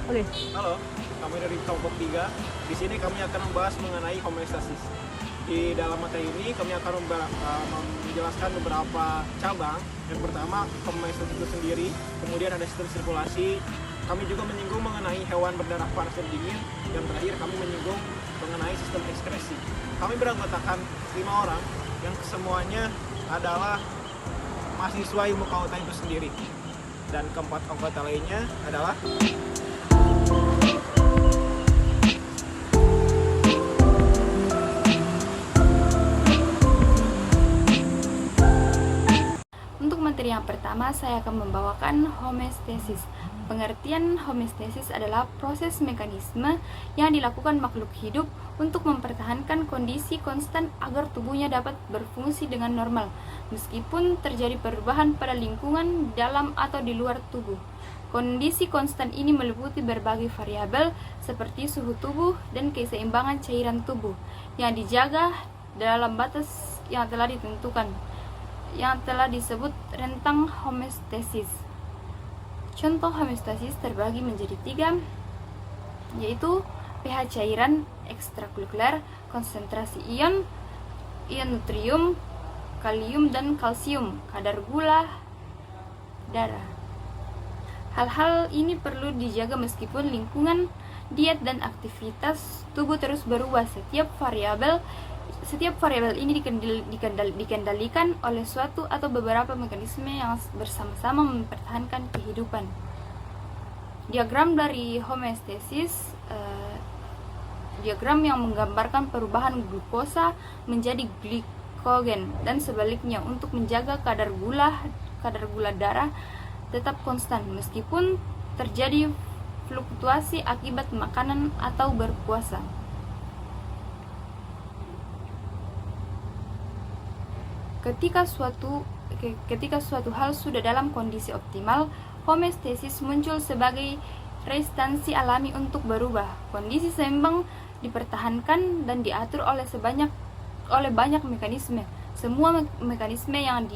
Oke. Halo, kami dari kelompok 3. Di sini kami akan membahas mengenai homeostasis. Di dalam materi ini kami akan menjelaskan beberapa cabang. Yang pertama, homeostasis itu sendiri, kemudian ada sistem sirkulasi. Kami juga menyinggung mengenai hewan berdarah panas dan dingin. Yang terakhir kami menyinggung mengenai sistem ekskresi. Kami beranggotakan 5 orang yang semuanya adalah mahasiswa ilmu kelautan itu sendiri. Dan keempat anggota lainnya adalah Untuk materi yang pertama, saya akan membawakan homeostasis. Pengertian homeostasis adalah proses mekanisme yang dilakukan makhluk hidup untuk mempertahankan kondisi konstan agar tubuhnya dapat berfungsi dengan normal, meskipun terjadi perubahan pada lingkungan dalam atau di luar tubuh. Kondisi konstan ini meliputi berbagai variabel seperti suhu tubuh dan keseimbangan cairan tubuh yang dijaga dalam batas yang telah ditentukan, yang telah disebut rentang homeostasis. Contoh homeostasis terbagi menjadi 3, yaitu pH cairan ekstrakulukuler, konsentrasi ion natrium, kalium dan kalsium, kadar gula darah. Hal-hal ini perlu dijaga meskipun lingkungan, diet dan aktivitas tubuh terus berubah. Setiap variabel ini dikendalikan oleh suatu atau beberapa mekanisme yang bersama-sama mempertahankan kehidupan. Diagram dari homeostasis, diagram yang menggambarkan perubahan glukosa menjadi glikogen dan sebaliknya untuk menjaga kadar gula darah tetap konstan meskipun terjadi fluktuasi akibat makanan atau berpuasa. Ketika suatu hal sudah dalam kondisi optimal, homeostasis muncul sebagai restansi alami untuk berubah. Kondisi seimbang dipertahankan dan diatur oleh banyak mekanisme. Semua mekanisme yang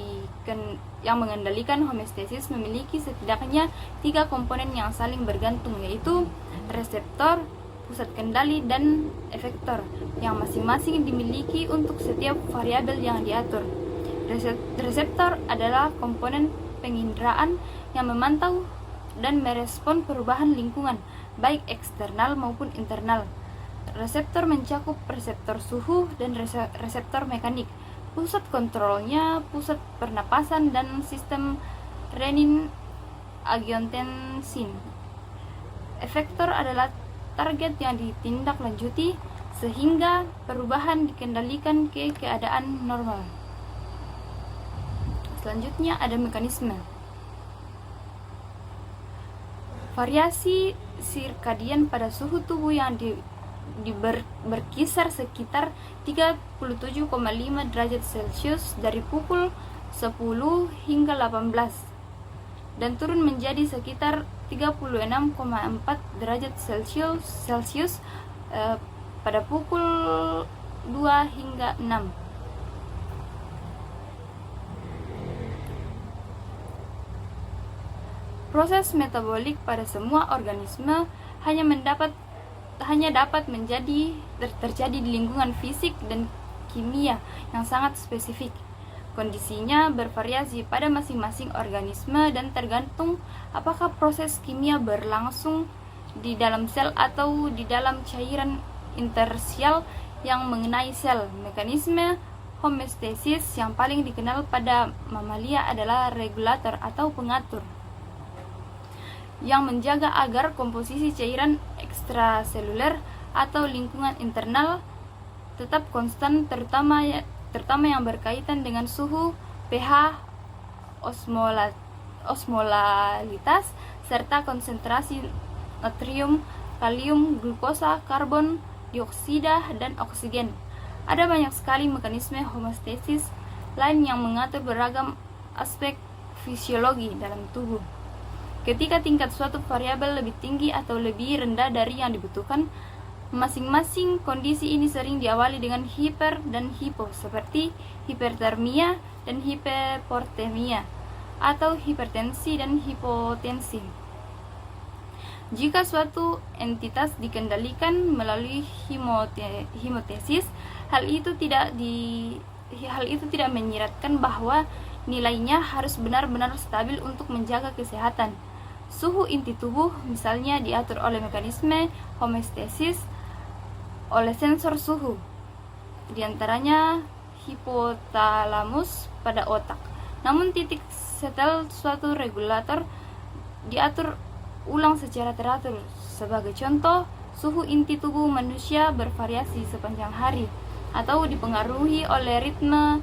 mengendalikan homeostasis memiliki setidaknya 3 komponen yang saling bergantung, yaitu reseptor, pusat kendali, dan efektor, yang masing-masing dimiliki untuk setiap variabel yang diatur. Reseptor adalah komponen penginderaan yang memantau dan merespon perubahan lingkungan, baik eksternal maupun internal. Reseptor mencakup reseptor suhu dan reseptor mekanik. Pusat kontrolnya pusat pernapasan dan sistem renin-angiotensin. Efektor adalah target yang ditindaklanjuti sehingga perubahan dikendalikan ke keadaan normal. Selanjutnya ada mekanisme. Variasi sirkadian pada suhu tubuh yang berkisar sekitar 37,5 derajat Celcius dari pukul 10 hingga 18 dan turun menjadi sekitar 36,4 derajat Celcius pada pukul 2 hingga 6. Proses metabolik pada semua organisme hanya dapat terjadi di lingkungan fisik dan kimia yang sangat spesifik. Kondisinya bervariasi pada masing-masing organisme dan tergantung apakah proses kimia berlangsung di dalam sel atau di dalam cairan interstisial yang mengenai sel. Mekanisme homeostasis yang paling dikenal pada mamalia adalah regulator atau pengatur yang menjaga agar komposisi cairan ekstraseluler atau lingkungan internal tetap konstan, terutama yang berkaitan dengan suhu, pH, osmolalitas, serta konsentrasi natrium, kalium, glukosa, karbon dioksida, dan oksigen. Ada banyak sekali mekanisme homeostasis lain yang mengatur beragam aspek fisiologi dalam tubuh. Ketika tingkat suatu variabel lebih tinggi atau lebih rendah dari yang dibutuhkan, masing-masing kondisi ini sering diawali dengan hiper dan hipo, seperti hipertermia dan hiperportemia, atau hipertensi dan hipotensi. Jika suatu entitas dikendalikan melalui hemotesis, hal itu tidak menyiratkan bahwa nilainya harus benar-benar stabil untuk menjaga kesehatan. Suhu inti tubuh misalnya diatur oleh mekanisme homeostasis oleh sensor suhu, diantaranya hipotalamus pada otak. Namun titik setel suatu regulator diatur ulang secara teratur. Sebagai contoh, suhu inti tubuh manusia bervariasi sepanjang hari atau dipengaruhi oleh ritme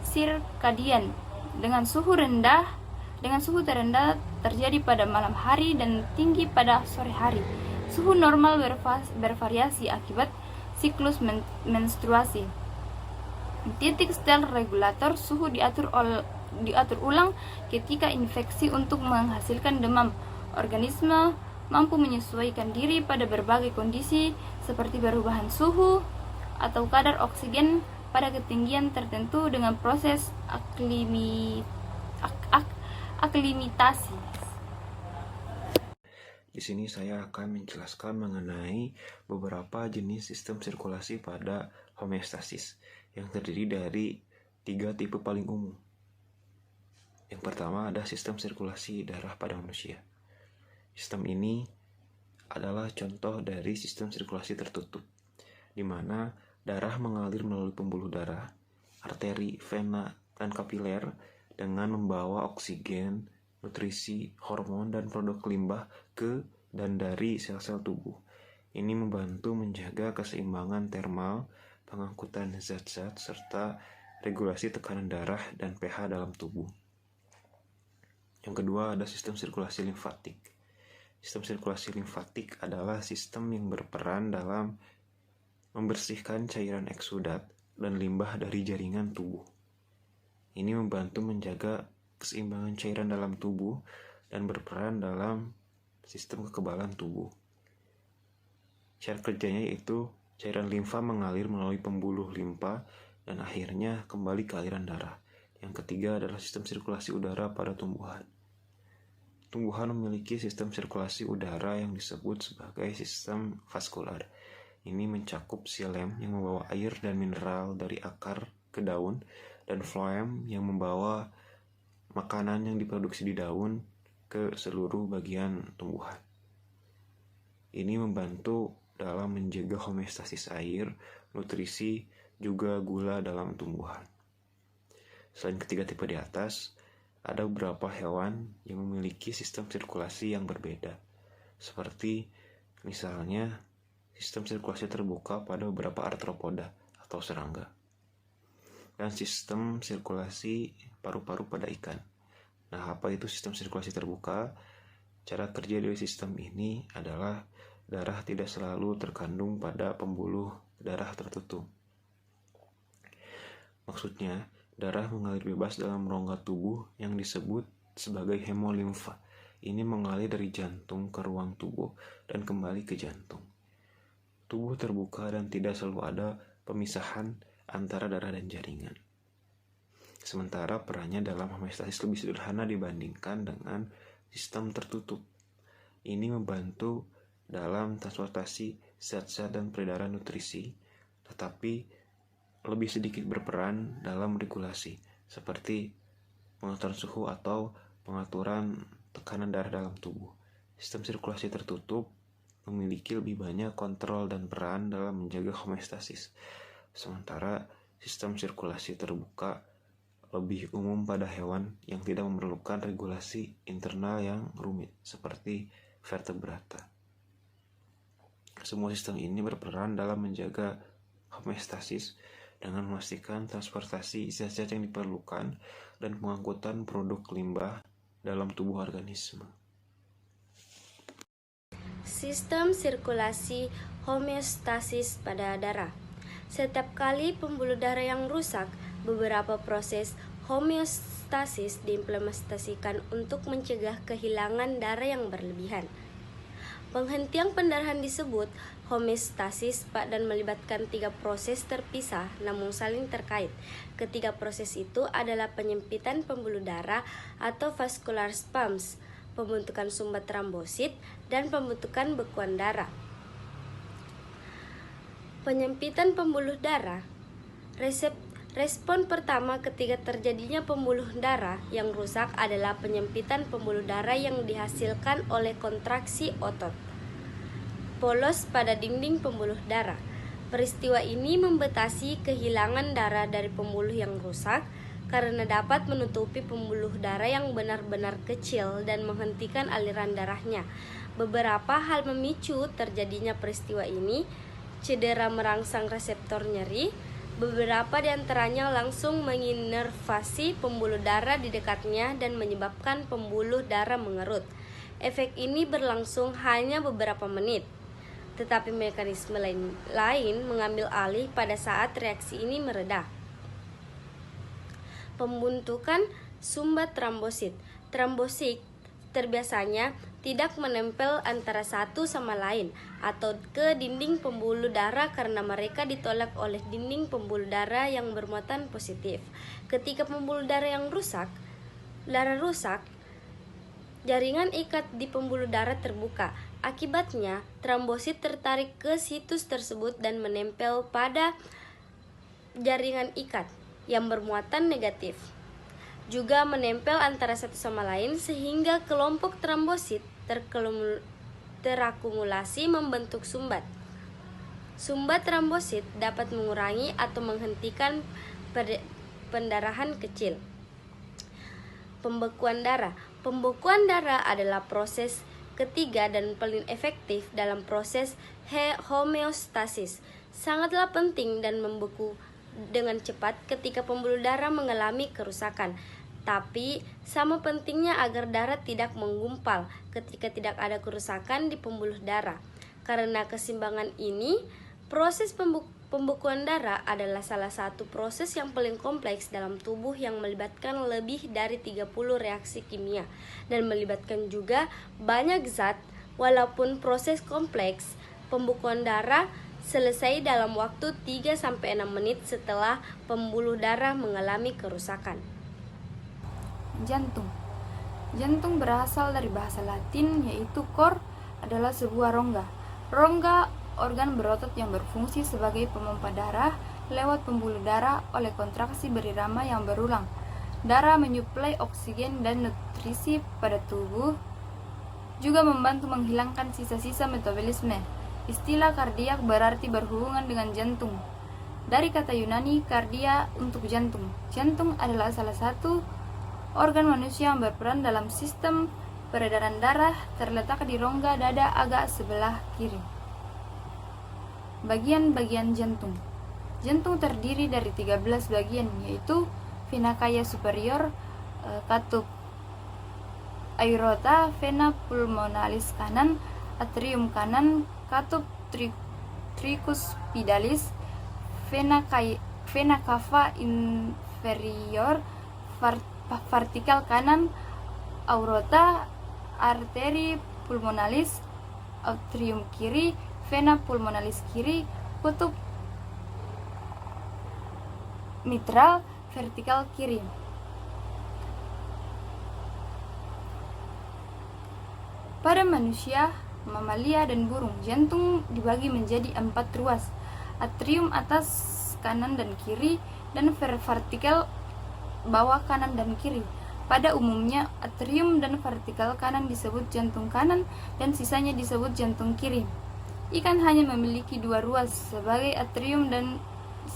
sirkadian dengan suhu terendah terjadi pada malam hari dan tinggi pada sore hari. Suhu normal bervariasi akibat siklus menstruasi. Titik setel regulator suhu diatur ulang ketika infeksi untuk menghasilkan demam. Organisme mampu menyesuaikan diri pada berbagai kondisi seperti perubahan suhu atau kadar oksigen pada ketinggian tertentu dengan proses aklimatasi. Di sini saya akan menjelaskan mengenai beberapa jenis sistem sirkulasi pada homeostasis yang terdiri dari 3 tipe paling umum. Yang pertama ada sistem sirkulasi darah pada manusia. Sistem ini adalah contoh dari sistem sirkulasi tertutup, di mana darah mengalir melalui pembuluh darah, arteri, vena, dan kapiler dengan membawa oksigen, nutrisi, hormon, dan produk limbah ke dan dari sel-sel tubuh. Ini membantu menjaga keseimbangan termal, pengangkutan zat-zat, serta regulasi tekanan darah dan pH dalam tubuh. Yang kedua ada sistem sirkulasi limfatik. Sistem sirkulasi limfatik adalah sistem yang berperan dalam membersihkan cairan eksudat dan limbah dari jaringan tubuh. Ini membantu menjaga keseimbangan cairan dalam tubuh dan berperan dalam sistem kekebalan tubuh. Cara kerjanya yaitu cairan limfa mengalir melalui pembuluh limfa dan akhirnya kembali ke aliran darah. Yang ketiga adalah sistem sirkulasi udara pada tumbuhan. Tumbuhan memiliki sistem sirkulasi udara yang disebut sebagai sistem vaskular. Ini mencakup xilem yang membawa air dan mineral dari akar ke daun, dan floem yang membawa makanan yang diproduksi di daun ke seluruh bagian tumbuhan. Ini membantu dalam menjaga homeostasis air, nutrisi, juga gula dalam tumbuhan. Selain ketiga tipe di atas, ada beberapa hewan yang memiliki sistem sirkulasi yang berbeda, seperti misalnya sistem sirkulasi terbuka pada beberapa arthropoda atau serangga, dan sistem sirkulasi paru-paru pada ikan. Nah, apa itu sistem sirkulasi terbuka? Cara kerja dari sistem ini adalah darah tidak selalu terkandung pada pembuluh darah tertutup. Maksudnya, darah mengalir bebas dalam rongga tubuh yang disebut sebagai hemolimfa. Ini mengalir dari jantung ke ruang tubuh dan kembali ke jantung. Tubuh terbuka dan tidak selalu ada pemisahan antara darah dan jaringan. Sementara perannya dalam homeostasis lebih sederhana dibandingkan dengan sistem tertutup. Ini membantu dalam transportasi zat-zat dan peredaran nutrisi, tetapi lebih sedikit berperan dalam regulasi, seperti pengaturan suhu atau pengaturan tekanan darah dalam tubuh. Sistem sirkulasi tertutup memiliki lebih banyak kontrol dan peran dalam menjaga homeostasis, sementara sistem sirkulasi terbuka lebih umum pada hewan yang tidak memerlukan regulasi internal yang rumit, seperti vertebrata. Semua sistem ini berperan dalam menjaga homeostasis dengan memastikan transportasi zat-zat yang diperlukan dan pengangkutan produk limbah dalam tubuh organisme. Sistem sirkulasi homeostasis pada darah. Setiap kali pembuluh darah yang rusak, beberapa proses homeostasis diimplementasikan untuk mencegah kehilangan darah yang berlebihan. Penghentian pendarahan disebut homeostasis dan melibatkan 3 proses terpisah namun saling terkait. Ketiga proses itu adalah penyempitan pembuluh darah atau vascular spasms, pembentukan sumbat trombosit, dan pembentukan bekuan darah. Penyempitan pembuluh darah. Respon pertama ketika terjadinya pembuluh darah yang rusak adalah penyempitan pembuluh darah yang dihasilkan oleh kontraksi otot polos pada dinding pembuluh darah. Peristiwa ini membatasi kehilangan darah dari pembuluh yang rusak karena dapat menutupi pembuluh darah yang benar-benar kecil dan menghentikan aliran darahnya. Beberapa hal memicu terjadinya peristiwa ini: cedera merangsang reseptor nyeri. Beberapa di antaranya langsung menginervasi pembuluh darah di dekatnya dan menyebabkan pembuluh darah mengerut. Efek ini berlangsung hanya beberapa menit, tetapi mekanisme lain mengambil alih pada saat reaksi ini mereda. Pembentukan sumbat trombosit. Trombosit terbiasanya tidak menempel antara satu sama lain atau ke dinding pembuluh darah karena mereka ditolak oleh dinding pembuluh darah yang bermuatan positif. Ketika pembuluh darah rusak, jaringan ikat di pembuluh darah terbuka. Akibatnya, trombosit tertarik ke situs tersebut dan menempel pada jaringan ikat yang bermuatan negatif. Juga menempel antara satu sama lain sehingga kelompok trombosit terakumulasi membentuk sumbat. Sumbat trombosit dapat mengurangi atau menghentikan pendarahan kecil. Pembekuan darah. Pembekuan darah adalah proses ketiga dan paling efektif dalam proses homeostasis. Sangatlah penting dan membeku dengan cepat ketika pembuluh darah mengalami kerusakan. Tapi sama pentingnya agar darah tidak menggumpal ketika tidak ada kerusakan di pembuluh darah. Karena keseimbangan ini, proses pembekuan darah adalah salah satu proses yang paling kompleks dalam tubuh yang melibatkan lebih dari 30 reaksi kimia dan melibatkan juga banyak zat. Walaupun proses kompleks, pembekuan darah selesai dalam waktu 3-6 menit setelah pembuluh darah mengalami kerusakan. Jantung. Jantung berasal dari bahasa Latin, yaitu cor adalah sebuah rongga. Rongga organ berotot yang berfungsi sebagai pemompa darah lewat pembuluh darah oleh kontraksi berirama yang berulang. Darah menyuplai oksigen dan nutrisi pada tubuh, juga membantu menghilangkan sisa-sisa metabolisme. Istilah kardiak berarti berhubungan dengan jantung. Dari kata Yunani kardia untuk jantung. Jantung adalah salah satu organ manusia yang berperan dalam sistem peredaran darah, terletak di rongga dada agak sebelah kiri. Bagian-bagian jantung. Jantung terdiri dari 13 bagian, yaitu vena cava superior, katup aorta, vena pulmonalis kanan, atrium kanan, katup tricuspidalis, vena cava inferior, vertikal kanan, aorta, arteri pulmonalis, atrium kiri, vena pulmonalis kiri, kutub mitral, vertikal kiri. Pada manusia, mamalia, dan burung, jantung dibagi menjadi 4 ruas: atrium atas kanan dan kiri, dan vertikal bawah kanan dan kiri. Pada umumnya, atrium dan vertikal kanan disebut jantung kanan dan sisanya disebut jantung kiri. Ikan hanya memiliki 2 ruas sebagai atrium dan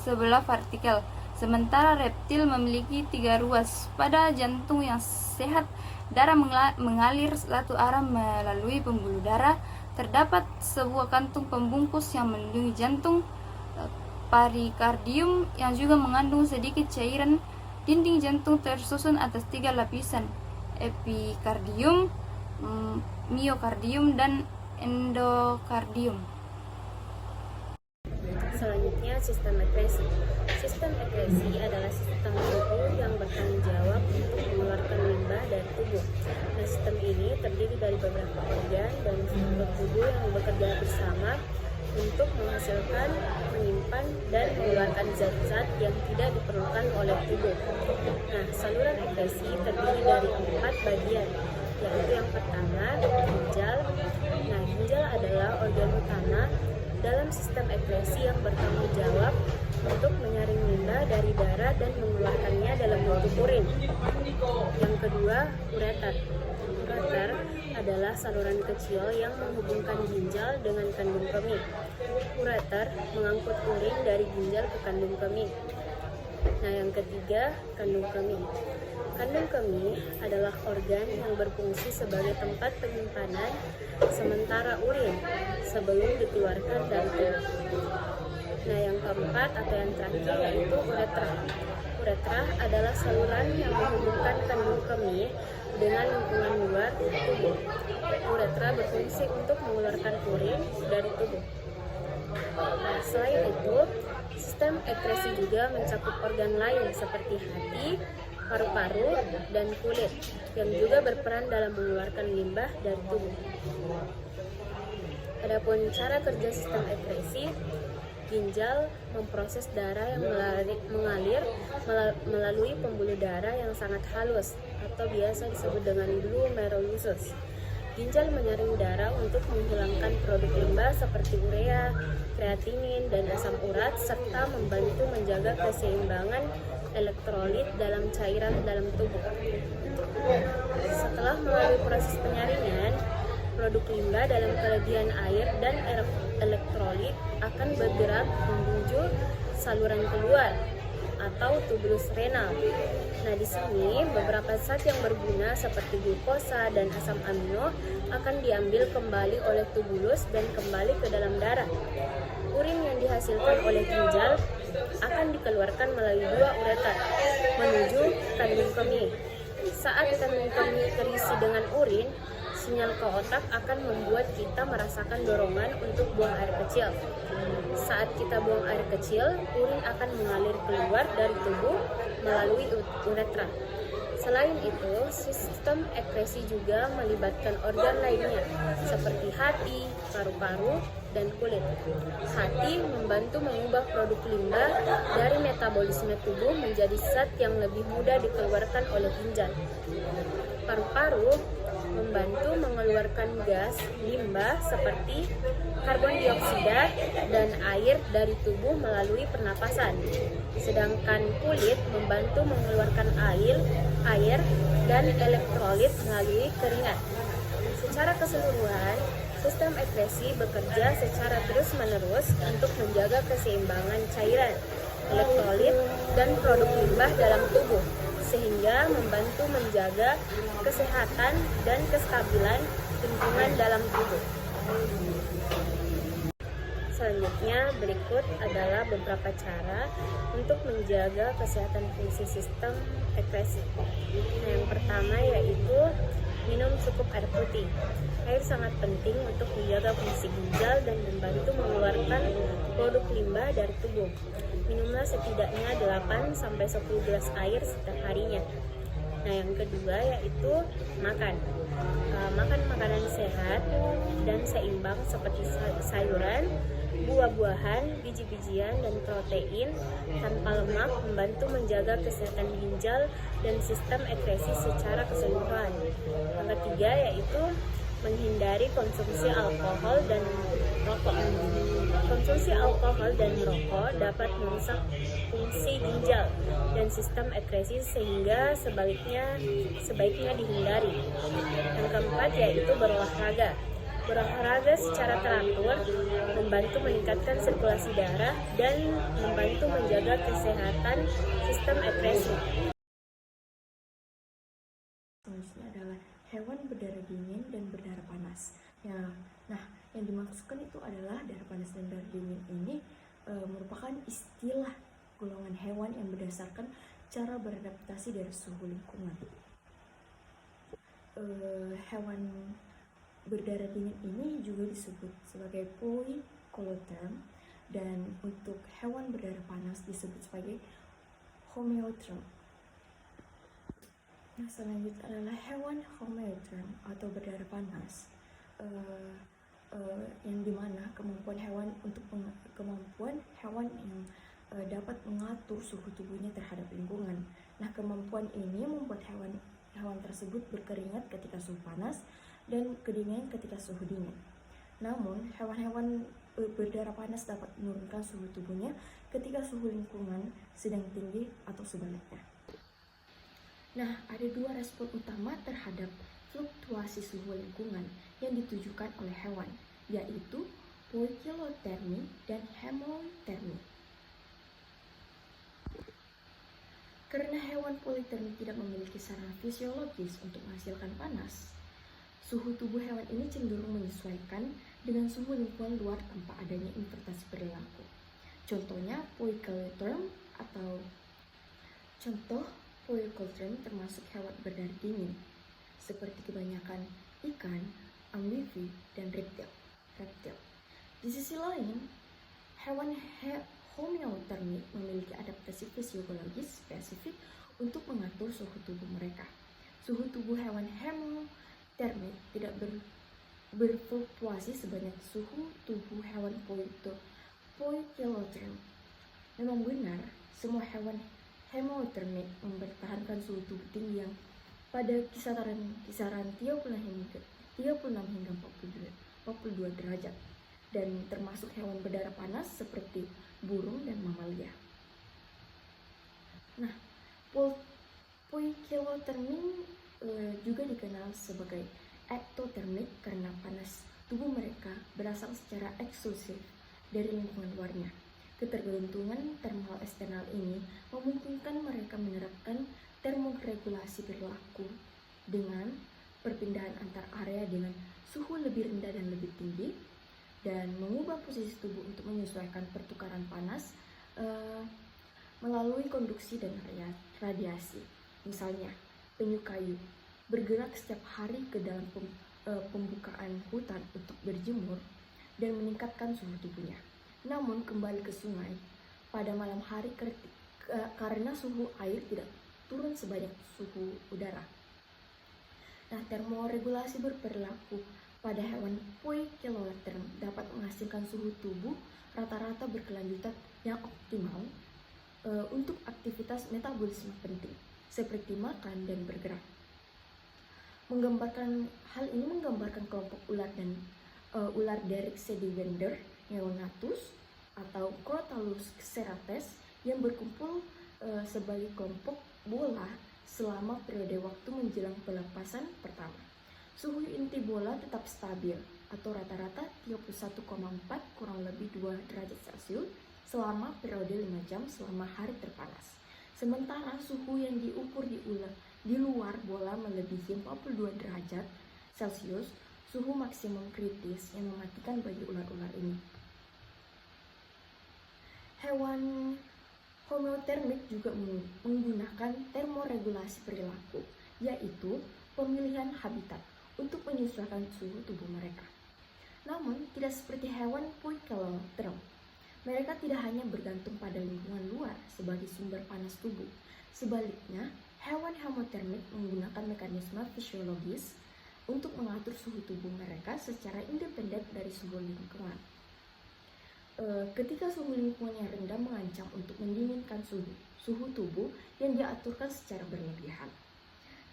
sebelah vertikal, sementara reptil memiliki 3 ruas. Pada jantung yang sehat, darah mengalir satu arah melalui pembuluh darah. Terdapat sebuah kantung pembungkus yang melindungi jantung, perikardium, yang juga mengandung sedikit cairan. Dinding jantung tersusun atas 3 lapisan: epikardium, miokardium, dan endokardium. Selanjutnya, sistem ekresi. Sistem ekresi adalah sistem tubuh yang bertanggung jawab untuk mengeluarkan limbah dari tubuh. Nah, sistem ini terdiri dari beberapa organ dan struktur tubuh yang bekerja bersama untuk menghasilkan, menyimpan, dan mengeluarkan zat-zat yang tidak diperlukan oleh tubuh. Nah, saluran ekresi terdiri dari 4 bagian, yaitu yang pertama, ginjal. Nah, ginjal adalah organ utama dalam sistem ekskresi yang bertanggung jawab untuk menyaring limbah dari darah dan mengeluarkannya dalam bentuk urin. Yang kedua, ureter. Ureter adalah saluran kecil yang menghubungkan ginjal dengan kandung kemih. Ureter mengangkut urin dari ginjal ke kandung kemih. Nah, yang ketiga, kandung kemih. Kandung kemih adalah organ yang berfungsi sebagai tempat penyimpanan sementara urin sebelum dikeluarkan dari tubuh. Nah, yang keempat atau yang terakhir yaitu uretra. Uretra adalah saluran yang menghubungkan kandung kemih dengan lingkungan luar tubuh. Uretra berfungsi untuk mengeluarkan urin dari tubuh. Nah, selain itu, sistem ekskresi juga mencakup organ lain seperti hati, paru-paru, dan kulit yang juga berperan dalam mengeluarkan limbah dari tubuh. Adapun cara kerja sistem ekskresi, ginjal memproses darah yang mengalir melalui pembuluh darah yang sangat halus atau biasa disebut dengan glomerulusus. Ginjal menyaring darah untuk menghilangkan produk limbah seperti urea, kreatinin, dan asam urat serta membantu menjaga keseimbangan elektrolit dalam cairan dalam tubuh. Setelah melalui proses penyaringan, produk limbah dalam kelebihan air dan elektrolit akan bergerak menuju saluran keluar atau tubulus renal. Nah, di sini beberapa zat yang berguna seperti glukosa dan asam amino akan diambil kembali oleh tubulus dan kembali ke dalam darah. Urin yang dihasilkan oleh ginjal akan dikeluarkan melalui dua ureter menuju kandung kemih. Saat kandung kemih terisi dengan urin, sinyal ke otak akan membuat kita merasakan dorongan untuk buang air kecil. Saat kita buang air kecil, urin akan mengalir keluar dari tubuh melalui uretra. Selain itu, sistem ekskresi juga melibatkan organ lainnya seperti hati, paru-paru, dan kulit. Hati membantu mengubah produk limbah dari metabolisme tubuh menjadi zat yang lebih mudah dikeluarkan oleh ginjal. Paru-paru membantu mengeluarkan gas limbah seperti karbon dioksida dan air dari tubuh melalui pernapasan. Sedangkan kulit membantu mengeluarkan air dan elektrolit melalui keringat. Secara keseluruhan, sistem ekskresi bekerja secara terus-menerus untuk menjaga keseimbangan cairan, elektrolit, dan produk limbah dalam tubuh, sehingga membantu menjaga kesehatan dan kestabilan lingkungan dalam tubuh. Selanjutnya, berikut adalah beberapa cara untuk menjaga kesehatan fungsi sistem ekskresi. Nah, yang pertama yaitu minum cukup air putih. Air sangat penting untuk menjaga fungsi ginjal dan membantu mengeluarkan produk limbah dari tubuh. Minumlah setidaknya 8-10 gelas air setiap harinya. Nah, yang kedua yaitu makan. Makan makanan sehat dan seimbang seperti sayuran, buah-buahan, biji-bijian, dan protein tanpa lemak membantu menjaga kesehatan ginjal dan sistem ekskresi secara keseluruhan. Yang ketiga yaitu menghindari konsumsi alkohol dan rokok. Konsumsi alkohol dan rokok dapat merusak fungsi ginjal dan sistem ekskresi sehingga sebaiknya dihindari. Yang keempat yaitu berolahraga. Berolahraga secara teratur membantu meningkatkan sirkulasi darah dan membantu menjaga kesehatan sistem ekskresi. Selanjutnya adalah hewan berdarah dingin dan berdarah panas. Nah, yang dimaksudkan itu adalah darah panas dan darah dingin ini merupakan istilah golongan hewan yang berdasarkan cara beradaptasi dari suhu lingkungan. Hewan berdarah dingin ini juga disebut sebagai poikiloterm, dan untuk hewan berdarah panas disebut sebagai homeotherm. Nah, selanjutnya adalah hewan homeotherm atau berdarah panas, yang dimana kemampuan hewan yang dapat mengatur suhu tubuhnya terhadap lingkungan. Nah, kemampuan ini membuat hewan Hewan tersebut berkeringat ketika suhu panas dan kedinginan ketika suhu dingin. Namun, hewan-hewan berdarah panas dapat menurunkan suhu tubuhnya ketika suhu lingkungan sedang tinggi atau sebaliknya. Nah, ada dua respon utama terhadap fluktuasi suhu lingkungan yang ditujukan oleh hewan, yaitu poikilotermi dan hemotermi. Karena hewan politermi tidak memiliki sarana fisiologis untuk menghasilkan panas, suhu tubuh hewan ini cenderung menyesuaikan dengan suhu lingkungan luar tanpa adanya invertasi perilaku. Contohnya poikiloterm atau contoh poikiloterm termasuk hewan berdarah dingin seperti kebanyakan ikan, amfibi, dan reptil. Di sisi lain, hewan homeotermik memiliki adaptasi fisiologis spesifik untuk mengatur suhu tubuh mereka. Suhu tubuh hewan hemotermik tidak berfluktuasi sebanyak suhu tubuh hewan poikiloterm. Memang benar, semua hewan hemotermik mempertahankan suhu tubuh tinggi yang pada kisaran 36 hingga 42 derajat, dan termasuk hewan berdarah panas seperti burung dan mamalia. Nah, poikilotermi juga dikenal sebagai ektotermik karena panas tubuh mereka berasal secara eksklusif dari lingkungan luarnya. Ketergantungan termal eksternal ini memungkinkan mereka menerapkan termoregulasi perilaku dengan perpindahan antar area dengan suhu lebih rendah dan lebih tinggi, dan mengubah posisi tubuh untuk menyesuaikan pertukaran panas melalui konduksi dan radiasi. Misalnya, penyu kayu bergerak setiap hari ke dalam pembukaan hutan untuk berjemur dan meningkatkan suhu tubuhnya. Namun kembali ke sungai pada malam hari karena suhu air tidak turun sebanyak suhu udara. Nah, termoregulasi berperilaku pada hewan poikiloterm dapat menghasilkan suhu tubuh rata-rata berkelanjutan yang optimal untuk aktivitas metabolisme penting seperti makan dan bergerak. Hal ini menggambarkan kelompok ular dan ular Derrick sedivender neonatus atau Crotalus cerates yang berkumpul sebagai kelompok bola selama periode waktu menjelang pelepasan pertama. Suhu inti bola tetap stabil atau rata-rata 31,4 kurang lebih 2 derajat Celcius selama periode 5 jam selama hari terpanas. Sementara suhu yang diukur di luar bola melebihi 42 derajat Celcius, suhu maksimum kritis yang mematikan bagi ular-ular ini. Hewan homeotermik juga menggunakan termoregulasi perilaku, yaitu pemilihan habitat untuk menyesuaikan suhu tubuh mereka. Namun, tidak seperti hewan poikiloterm, mereka tidak hanya bergantung pada lingkungan luar sebagai sumber panas tubuh. Sebaliknya, hewan hemotermik menggunakan mekanisme fisiologis untuk mengatur suhu tubuh mereka secara independen dari suhu lingkungan. Ketika suhu lingkungan yang rendah mengancam untuk mendinginkan suhu tubuh yang diaturkan secara berlebihan.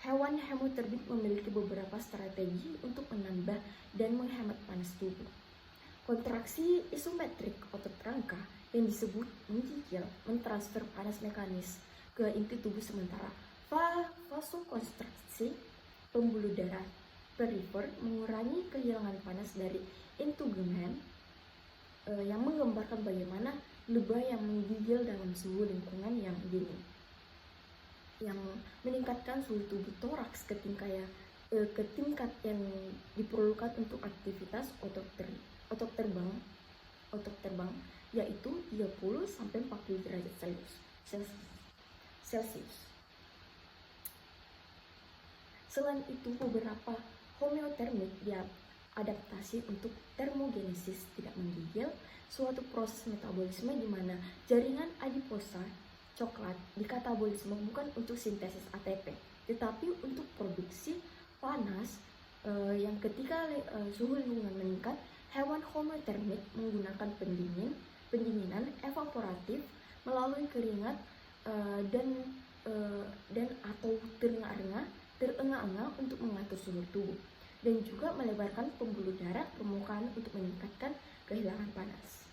Hewan hemotermik memiliki beberapa strategi untuk menambah dan menghemat panas tubuh. Kontraksi isometrik otot rangka yang disebut menggigil mentransfer panas mekanis ke inti tubuh, sementara vasokonstriksi pembuluh darah perifer mengurangi kehilangan panas dari integumen yang menggambarkan bagaimana lebah yang menggigil dalam suhu lingkungan yang dingin, yang meningkatkan suhu tubuh toraks ke tingkat yang diperlukan untuk aktivitas otot terbang yaitu 30 sampai 40 derajat Celcius. Selain itu, beberapa homeotermik diadaptasi untuk termogenesis tidak menggigil, suatu proses metabolisme di mana jaringan adiposa coklat dikatabolisme bukan untuk sintesis ATP, tetapi untuk produksi panas yang ketika suhu lingkungan meningkat, hewan homeotermik menggunakan pendinginan evaporatif melalui keringat dan atau terenga-renga terengah-engah untuk mengatur suhu tubuh, dan juga melebarkan pembuluh darah permukaan untuk meningkatkan kehilangan panas.